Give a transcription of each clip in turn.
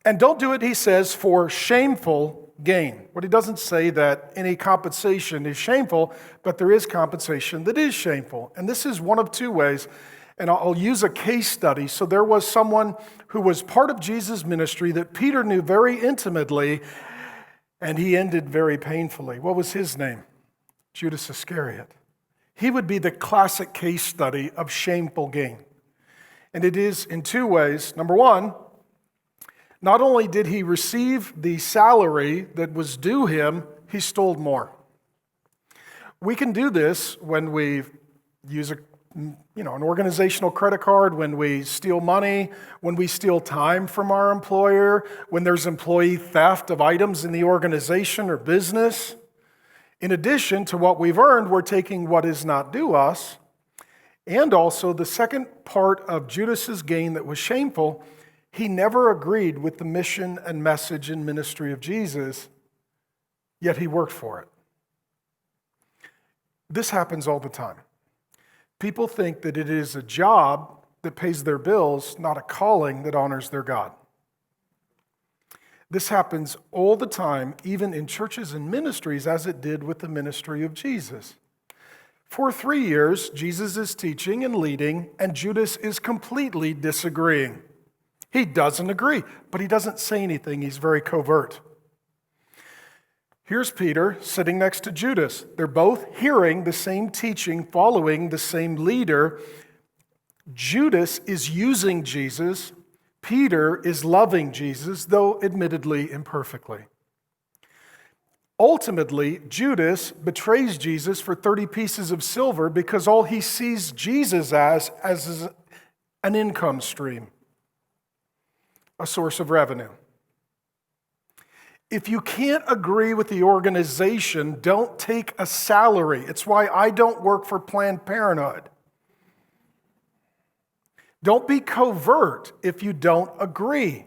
And don't do it, he says, for shameful gain. What he doesn't say that any compensation is shameful, but there is compensation that is shameful. And this is one of two ways. And I'll use a case study. So there was someone who was part of Jesus' ministry that Peter knew very intimately, and he ended very painfully. What was his name? Judas Iscariot. He would be the classic case study of shameful gain. And it is in two ways. Number one, not only did he receive the salary that was due him, he stole more. We can do this when we use an organizational credit card, when we steal money, when we steal time from our employer, when there's employee theft of items in the organization or business. In addition to what we've earned, we're taking what is not due us. And also, the second part of Judas's gain that was shameful, he never agreed with the mission and message and ministry of Jesus, yet he worked for it. This happens all the time. People think that it is a job that pays their bills, not a calling that honors their God. This happens all the time, even in churches and ministries, as it did with the ministry of Jesus. For 3 years, Jesus is teaching and leading, and Judas is completely disagreeing. He doesn't agree, but he doesn't say anything. He's very covert. Here's Peter sitting next to Judas. They're both hearing the same teaching, following the same leader. Judas is using Jesus. Peter is loving Jesus, though admittedly imperfectly. Ultimately, Judas betrays Jesus for 30 pieces of silver because all he sees Jesus as an income stream, a source of revenue. If you can't agree with the organization, don't take a salary. It's why I don't work for Planned Parenthood. Don't be covert if you don't agree.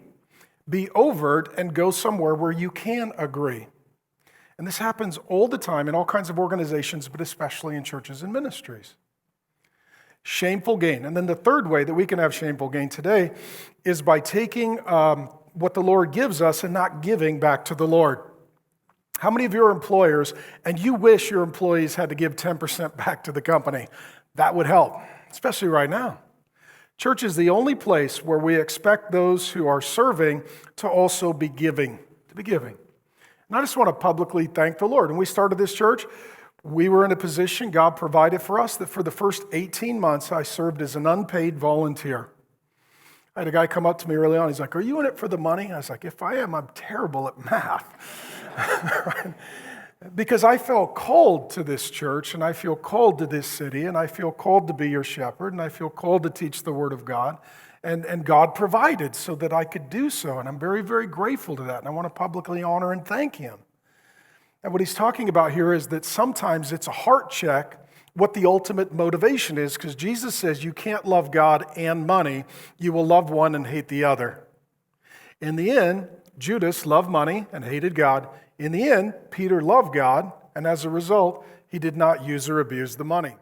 Be overt and go somewhere where you can agree. And this happens all the time in all kinds of organizations, but especially in churches and ministries. Shameful gain. And then the third way that we can have shameful gain today is by taking what the Lord gives us and not giving back to the Lord. How many of you are employers and you wish your employees had to give 10% back to the company? That would help, especially right now. Church is the only place where we expect those who are serving to also be giving, And I just want to publicly thank the Lord. When we started this church, we were in a position God provided for us that for the first 18 months, I served as an unpaid volunteer. I had a guy come up to me early on. He's like, "Are you in it for the money?" I was like, "If I am, I'm terrible at math." Right? Because I felt called to this church, and I feel called to this city, and I feel called to be your shepherd, and I feel called to teach the Word of God. And God provided so that I could do so, and I'm very, very grateful to that, and I want to publicly honor and thank Him. And what he's talking about here is that sometimes it's a heart check what the ultimate motivation is, because Jesus says you can't love God and money. You will love one and hate the other. In the end, Judas loved money and hated God. In the end, Peter loved God, and as a result, he did not use or abuse the money.